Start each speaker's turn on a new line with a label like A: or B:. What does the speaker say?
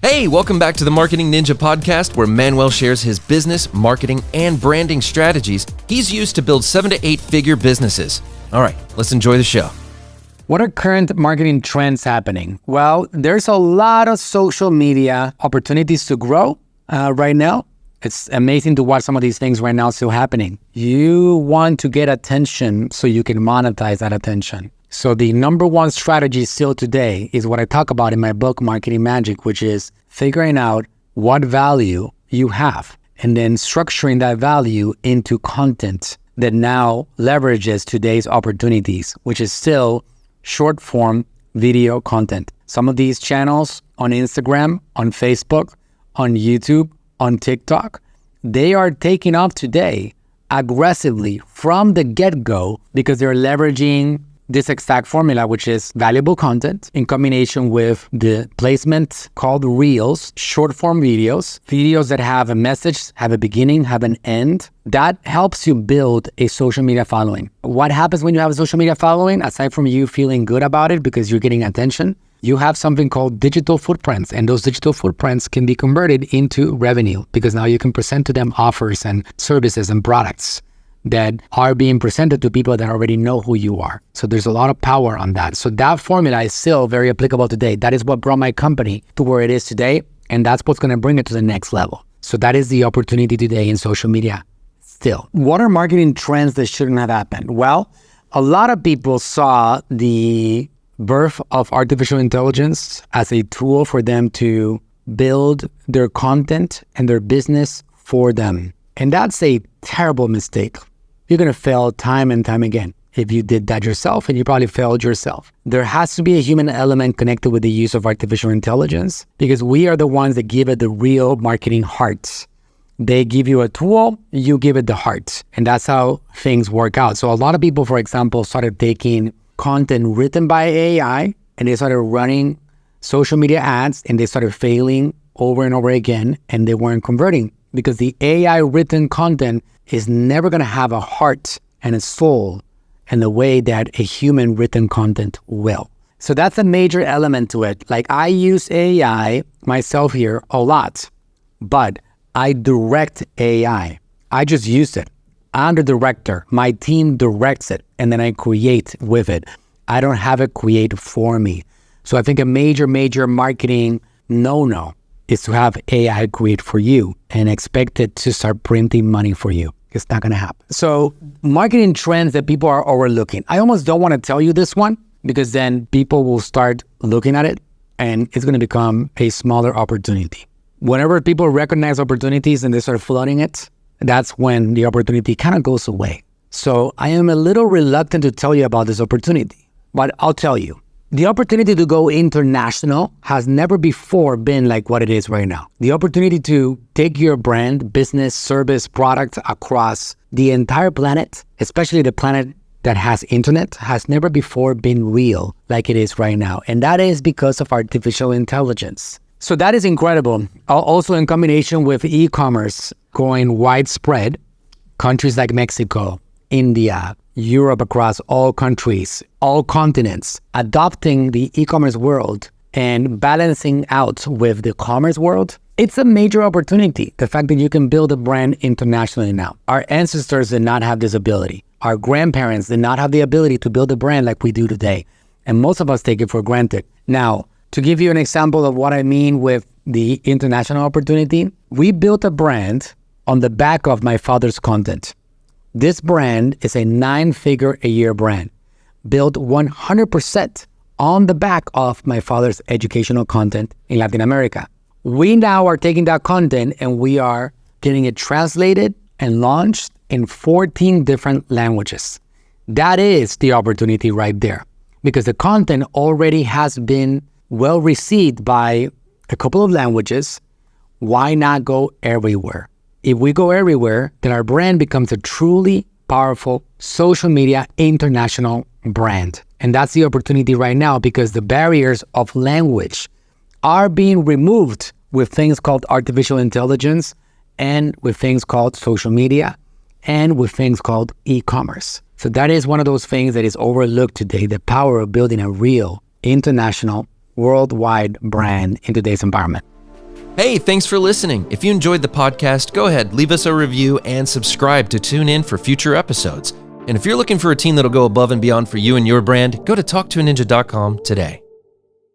A: Hey, welcome back to the Marketing Ninja podcast, where Manuel shares his business, marketing, and branding strategies he's used to build 7 to 8-figure businesses. All right, let's enjoy the show.
B: What are current marketing trends happening? Well, there's a lot of social media opportunities to grow right now. It's amazing to watch some of these things right now still happening. You want to get attention so you can monetize that attention. So the number one strategy still today is what I talk about in my book, Marketing Magic, which is figuring out what value you have and then structuring that value into content that now leverages today's opportunities, which is still short form video content. Some of these channels on Instagram, on Facebook, on YouTube, on TikTok, they are taking off today aggressively from the get-go because they're leveraging this exact formula, which is valuable content in combination with the placement called Reels, short form videos that have a message, have a beginning, have an end. That helps you build a social media following. What happens when you have a social media following, aside from you feeling good about it because you're getting attention, you have something called digital footprints, and those digital footprints can be converted into revenue because now you can present to them offers and services and products that are being presented to people that already know who you are. So there's a lot of power on that. So that formula is still very applicable today. That is what brought my company to where it is today, and that's what's going to bring it to the next level. So that is the opportunity today in social media still. What are marketing trends that shouldn't have happened? Well, a lot of people saw the birth of artificial intelligence as a tool for them to build their content and their business for them. And that's a terrible mistake. You're going to fail time and time again if you did that yourself, and you probably failed yourself. There has to be a human element connected with the use of artificial intelligence because we are the ones that give it the real marketing heart. They give you a tool, you give it the heart, and that's how things work out. So a lot of people, for example, started taking content written by AI and they started running social media ads and they started failing over and over again, and they weren't converting because the AI written content is never going to have a heart and a soul in the way that a human written content will. So that's a major element to it. Like, I use AI myself here a lot, but I direct AI. I just use it. I'm the director. My team directs it, and then I create with it. I don't have it create for me. So I think a major marketing no-no is to have AI create for you and expect it to start printing money for you. It's not going to happen. So marketing trends that people are overlooking. I almost don't want to tell you this one because then people will start looking at it and it's going to become a smaller opportunity. Whenever people recognize opportunities and they start flooding it, that's when the opportunity kind of goes away. So I am a little reluctant to tell you about this opportunity, but I'll tell you. The opportunity to go international has never before been like what it is right now. The opportunity to take your brand, business, service, product across the entire planet, especially the planet that has internet, has never before been real like it is right now. And that is because of artificial intelligence. So that is incredible. Also in combination with e-commerce going widespread, countries like Mexico, India, Europe, across all countries, all continents, adopting the e-commerce world and balancing out with the commerce world, it's a major opportunity. The fact that you can build a brand internationally now. Our ancestors did not have this ability. Our grandparents did not have the ability to build a brand like we do today. And most of us take it for granted. Now, to give you an example of what I mean with the international opportunity, we built a brand on the back of my father's content. This brand is a 9-figure-a-year brand, built 100% on the back of my father's educational content in Latin America. We now are taking that content and we are getting it translated and launched in 14 different languages. That is the opportunity right there because the content already has been well received by a couple of languages. Why not go everywhere? If we go everywhere, then our brand becomes a truly powerful social media international brand. And that's the opportunity right now because the barriers of language are being removed with things called artificial intelligence and with things called social media and with things called e-commerce. So that is one of those things that is overlooked today, the power of building a real international, worldwide brand in today's environment.
A: Hey, thanks for listening. If you enjoyed the podcast, go ahead, leave us a review and subscribe to tune in for future episodes. And if you're looking for a team that'll go above and beyond for you and your brand, go to talktoaninja.com today.